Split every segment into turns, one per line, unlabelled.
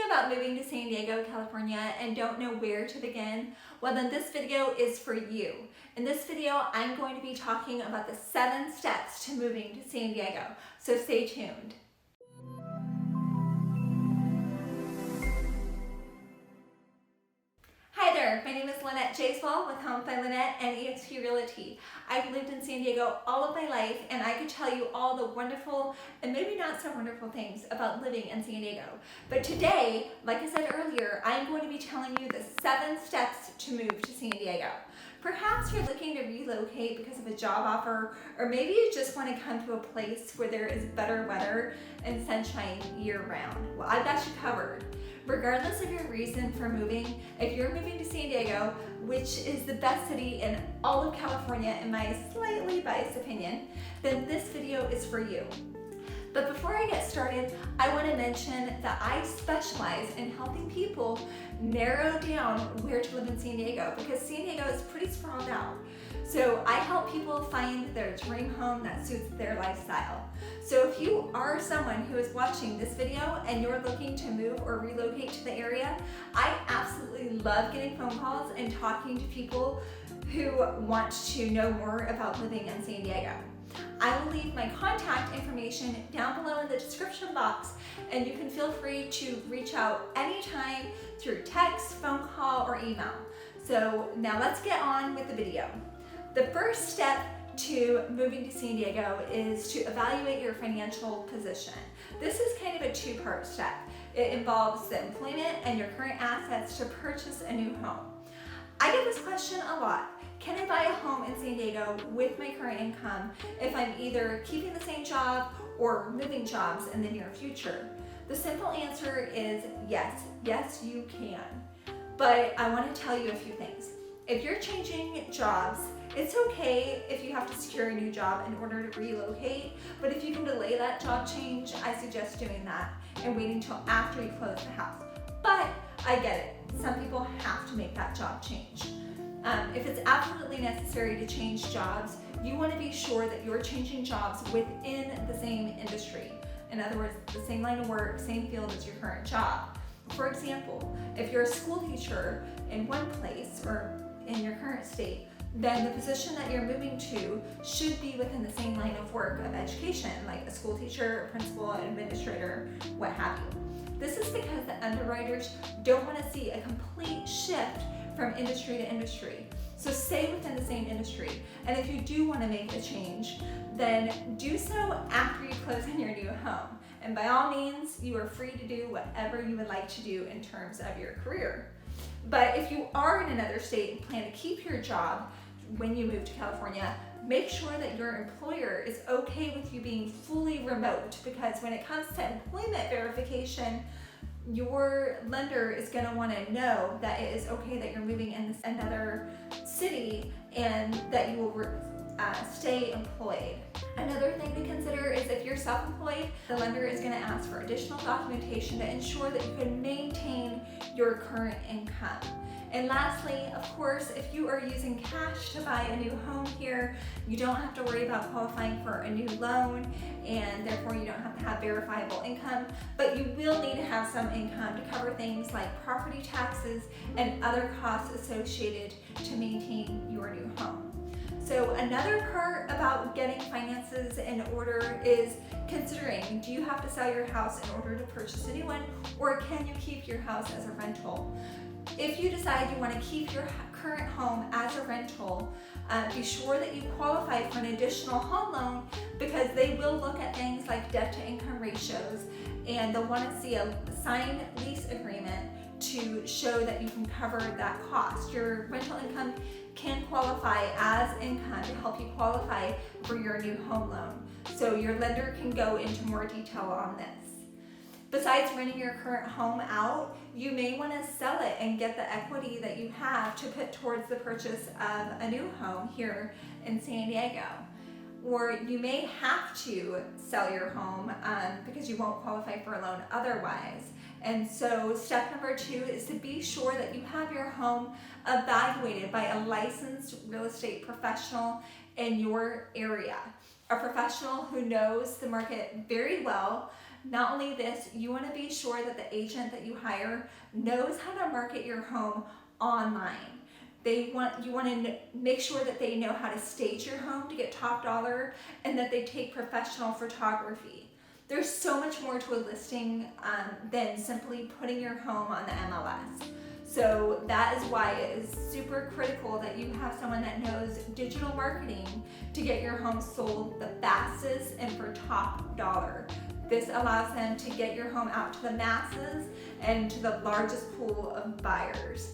about moving to San Diego, California and don't know where to begin? Well, then this video is for you. In this video, I'm going to be talking about the 7 steps to moving to San Diego, so stay tuned. Hi there, my name is Lynette JAISWAL with Homes by Lynette and eXp Realty. I've lived in San Diego all of my life and I could tell you all the wonderful and maybe not so wonderful things about living in San Diego. But today, like I said earlier, I'm going to be telling you the 7 steps to move to San Diego. Perhaps you're looking to relocate because of a job offer, or maybe you just want to come to a place where there is better weather and sunshine year-round. Well, I've got you covered. Regardless of your reason for moving, if you're moving to San Diego, which is the best city in all of California in my slightly biased opinion, then this video is for you. But before I get started, I want to mention that I specialize in helping people narrow down where to live in San Diego because San Diego is pretty sprawled out. So I help people find their dream home that suits their lifestyle. So if you are someone who is watching this video and you're looking to move or relocate to the area, I absolutely love getting phone calls and talking to people who want to know more about living in San Diego. I will leave my contact information down below in the description box and you can feel free to reach out anytime through text, phone call, or email. So now let's get on with the video. The first step to moving to San Diego is to evaluate your financial position. This is kind of a 2-part step. It involves the employment and your current assets to purchase a new home. I get this question a lot. Can I buy a home in San Diego with my current income if I'm either keeping the same job or moving jobs in the near future? The simple answer is yes. Yes, you can. But I want to tell you a few things. If you're changing jobs, it's okay if you have to secure a new job in order to relocate, but if you can delay that job change, I suggest doing that and waiting till after you close the house. But I get it. Some people have to make that job change. If it's absolutely necessary to change jobs, you want to be sure that you're changing jobs within the same industry. In other words, the same line of work, same field as your current job. For example, if you're a school teacher in one place or in your current state, then the position that you're moving to should be within the same line of work of education, like a school teacher, a principal, an administrator, what have you. This is because the underwriters don't want to see a complete shift from industry to industry. So stay within the same industry. And if you do want to make a change, then do so after you close on your new home. And by all means, you are free to do whatever you would like to do in terms of your career. But if you are in another state and plan to keep your job when you move to California, make sure that your employer is okay with you being fully remote, because when it comes to employment verification, your lender is going to want to know that it is okay that you're moving in another city and that you will stay employed. Another thing to consider is if you're self-employed, the lender is going to ask for additional documentation to ensure that you can maintain your current income. And lastly, of course, if you are using cash to buy a new home here, you don't have to worry about qualifying for a new loan, and therefore you don't have to have verifiable income, but you will need to have some income to cover things like property taxes and other costs associated to maintain your new home. So another part about getting finances in order is considering, do you have to sell your house in order to purchase a new one, or can you keep your house as a rental? If you decide you want to keep your current home as a rental, be sure that you qualify for an additional home loan, because they will look at things like debt to income ratios, and they'll want to see a signed lease agreement to show that you can cover that cost. Your rental income can qualify as income to help you qualify for your new home loan. So your lender can go into more detail on this. Besides renting your current home out, you may want to sell it and get the equity that you have to put towards the purchase of a new home here in San Diego. Or you may have to sell your home because you won't qualify for a loan otherwise. And so step number 2 is to be sure that you have your home evaluated by a licensed real estate professional in your area. A professional who knows the market very well, Not only this, you want to be sure that the agent that you hire knows how to market your home online. You want to make sure that they know how to stage your home to get top dollar, and that they take professional photography. There's so much more to a listing than simply putting your home on the MLS. So that is why it is super critical that you have someone that knows digital marketing to get your home sold the fastest and for top dollar. This allows them to get your home out to the masses and to the largest pool of buyers.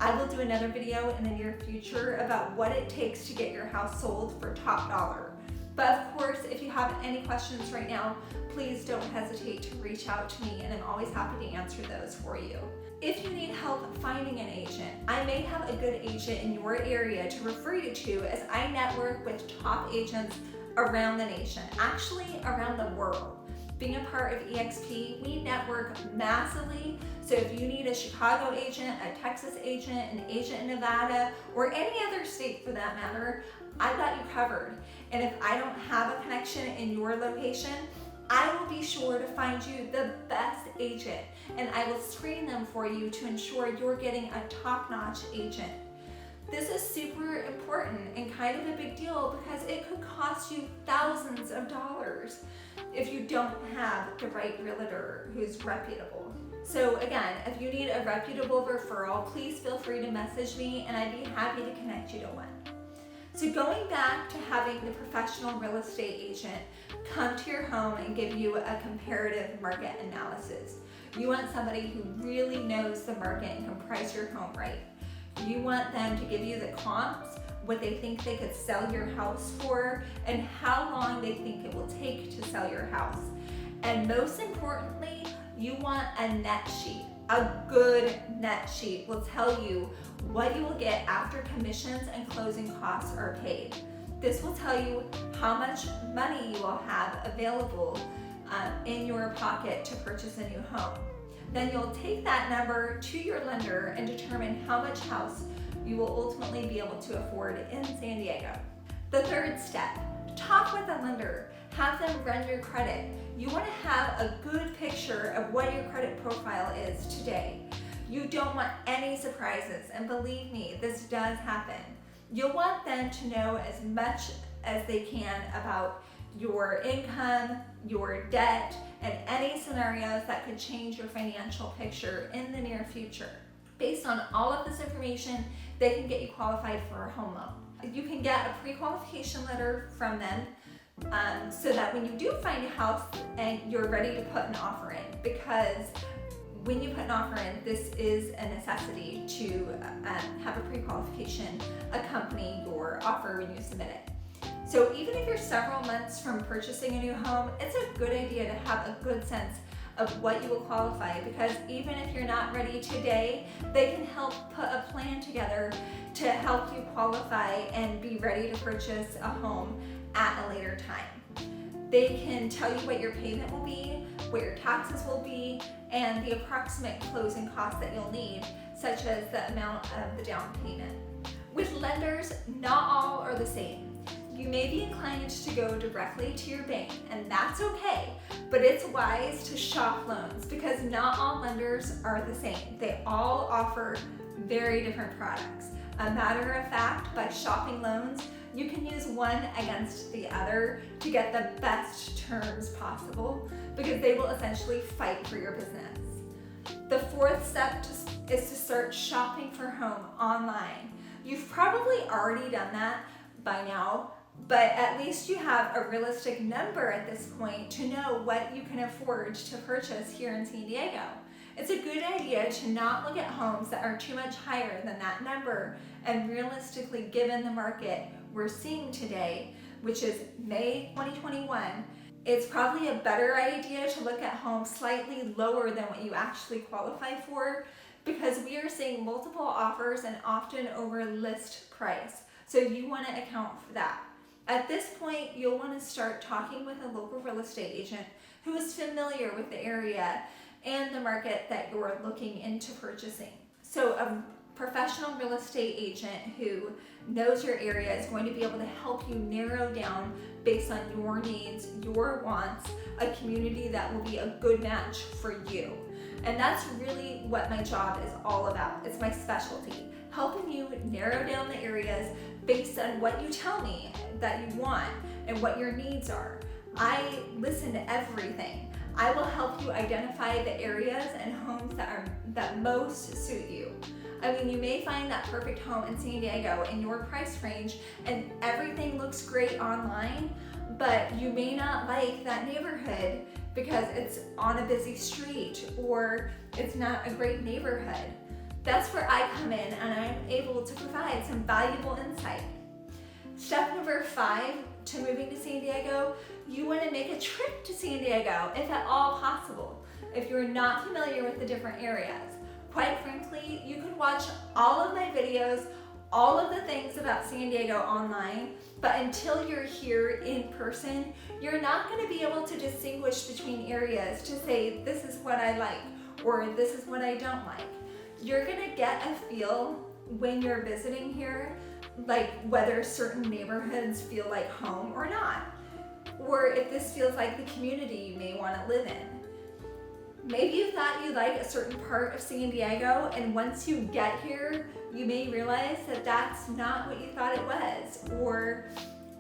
I will do another video in the near future about what it takes to get your house sold for top dollar. But of course, if you have any questions right now, please don't hesitate to reach out to me, and I'm always happy to answer those for you. If you need help finding an agent, I may have a good agent in your area to refer you to, as I network with top agents around the nation, actually around the world. Being a part of EXP, we network massively. So if you need a Chicago agent, a Texas agent, an agent in Nevada, or any other state for that matter, I've got you covered. And if I don't have a connection in your location, I will be sure to find you the best agent, and I will screen them for you to ensure you're getting a top-notch agent. This is super important and kind of a big deal because it could cost you thousands of dollars if you don't have the right realtor who's reputable. So again, if you need a reputable referral, please feel free to message me and I'd be happy to connect you to one. So going back to having the professional real estate agent come to your home and give you a comparative market analysis. You want somebody who really knows the market and can price your home right. You want them to give you the comps, what they think they could sell your house for, and how long they think it will take to sell your house. And most importantly, you want a net sheet. A good net sheet will tell you what you will get after commissions and closing costs are paid. This will tell you how much money you will have available in your pocket to purchase a new home. Then you'll take that number to your lender and determine how much house you will ultimately be able to afford in San Diego. The third step, talk with a lender. Have them run your credit. You want to have a good picture of what your credit profile is today. You don't want any surprises, and believe me, this does happen. You'll want them to know as much as they can about your income, your debt, and any scenarios that could change your financial picture in the near future. Based on all of this information, they can get you qualified for a home loan. You can get a pre-qualification letter from them so that when you do find a house and you're ready to put an offer in, because when you put an offer in, this is a necessity to have a pre-qualification accompany your offer when you submit it. So even if you're several months from purchasing a new home, it's a good idea to have a good sense of what you will qualify, because even if you're not ready today, they can help put a plan together to help you qualify and be ready to purchase a home at a later time. They can tell you what your payment will be, what your taxes will be, and the approximate closing costs that you'll need, such as the amount of the down payment. With lenders, not all are the same. You may be inclined to go directly to your bank, and that's okay, but it's wise to shop loans because not all lenders are the same. They all offer very different products. A matter of fact, by shopping loans, you can use one against the other to get the best terms possible because they will essentially fight for your business. The fourth step is to start shopping for home online. You've probably already done that by now, but at least you have a realistic number at this point to know what you can afford to purchase here in San Diego. It's a good idea to not look at homes that are too much higher than that number, and realistically, given the market we're seeing today, which is May 2021, it's probably a better idea to look at homes slightly lower than what you actually qualify for, because we are seeing multiple offers and often over list price. So you want to account for that. At this point, you'll want to start talking with a local real estate agent who is familiar with the area and the market that you're looking into purchasing. So a professional real estate agent who knows your area is going to be able to help you narrow down based on your needs, your wants, a community that will be a good match for you. And that's really what my job is all about. It's my specialty, helping you narrow down the areas based on what you tell me that you want and what your needs are. I listen to everything. I will help you identify the areas and homes that most suit you. I mean, you may find that perfect home in San Diego in your price range and everything looks great online, but you may not like that neighborhood because it's on a busy street or it's not a great neighborhood. That's where I come in and I'm able to provide some valuable insight. Step number 5 to moving to San Diego, you want to make a trip to San Diego if at all possible. If you're not familiar with the different areas, quite frankly, you could watch all of my videos, all of the things about San Diego online, but until you're here in person, you're not going to be able to distinguish between areas to say this is what I like or this is what I don't like. You're going to get a feel when you're visiting here, like whether certain neighborhoods feel like home or not, or if this feels like the community you may want to live in. Maybe you thought you liked a certain part of San Diego, and once you get here, you may realize that that's not what you thought it was or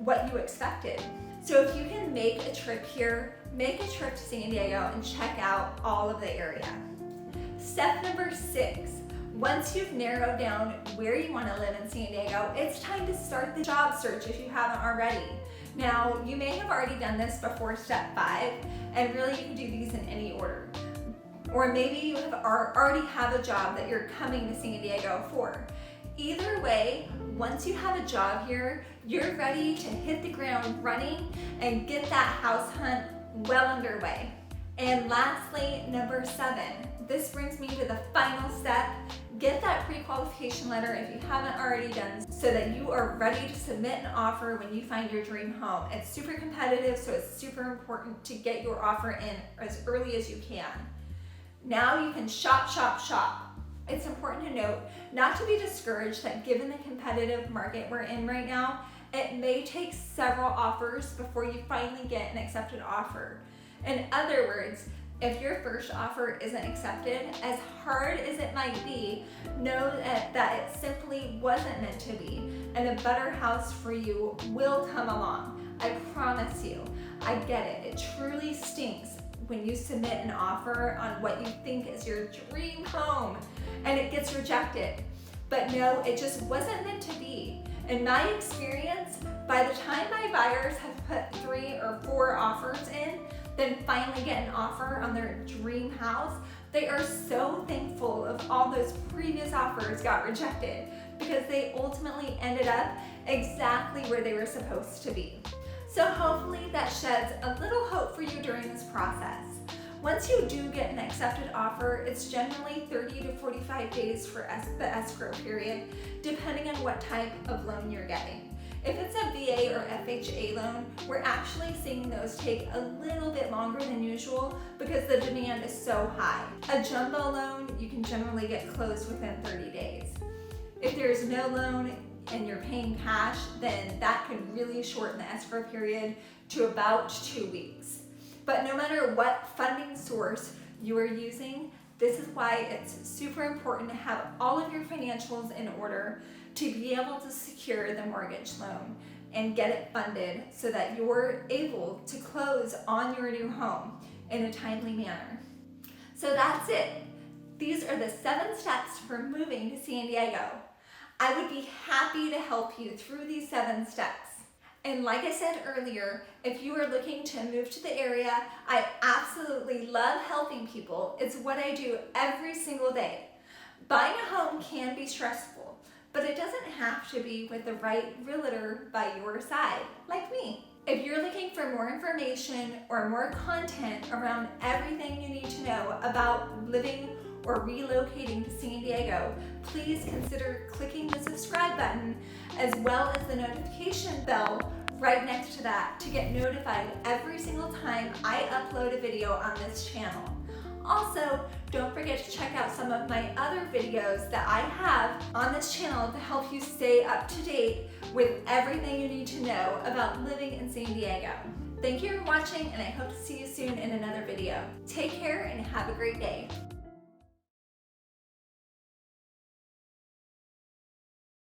what you expected. So if you can make a trip here, make a trip to San Diego and check out all of the area. Step number 6, once you've narrowed down where you want to live in San Diego, it's time to start the job search if you haven't already. Now, you may have already done this before step 5, and really you can do these in any order. Or maybe you already have a job that you're coming to San Diego for. Either way, once you have a job here, you're ready to hit the ground running and get that house hunt well underway. And lastly, number 7, this brings me to the final step. Get that pre-qualification letter if you haven't already done so that you are ready to submit an offer when you find your dream home. It's super competitive, so it's super important to get your offer in as early as you can. Now you can shop, shop, shop. It's important to note not to be discouraged that given the competitive market we're in right now, it may take several offers before you finally get an accepted offer. In other words, if your first offer isn't accepted, as hard as it might be, know that it simply wasn't meant to be, and a better house for you will come along. I promise you. I get it. It truly stinks when you submit an offer on what you think is your dream home and it gets rejected. But no, it just wasn't meant to be. In my experience, by the time my buyers have put 3 or 4 offers in, then finally get an offer on their dream house, they are so thankful of all those previous offers got rejected because they ultimately ended up exactly where they were supposed to be. So hopefully that sheds a little hope for you during this process. Once you do get an accepted offer, it's generally 30 to 45 days for the escrow period, depending on what type of loan you're getting. If it's a VA or FHA loan, we're actually seeing those take a little bit longer than usual because the demand is so high. A jumbo loan, you can generally get closed within 30 days. If there's no loan and you're paying cash, then that could really shorten the escrow period to about 2 weeks. But no matter what funding source you are using, this is why it's super important to have all of your financials in order to be able to secure the mortgage loan and get it funded so that you're able to close on your new home in a timely manner. So that's it. These are the 7 steps for moving to San Diego. I would be happy to help you through these 7 steps. And like I said earlier, if you are looking to move to the area, I absolutely love helping people. It's what I do every single day. Buying a home can be stressful, but it doesn't have to be with the right realtor by your side, like me. If you're looking for more information or more content around everything you need to know about living or relocating to San Diego, please consider clicking the subscribe button as well as the notification bell right next to that to get notified every single time I upload a video on this channel. Also, don't forget to check out some of my other videos that I have on this channel to help you stay up to date with everything you need to know about living in San Diego. Thank you for watching, and I hope to see you soon in another video. Take care and have a great day.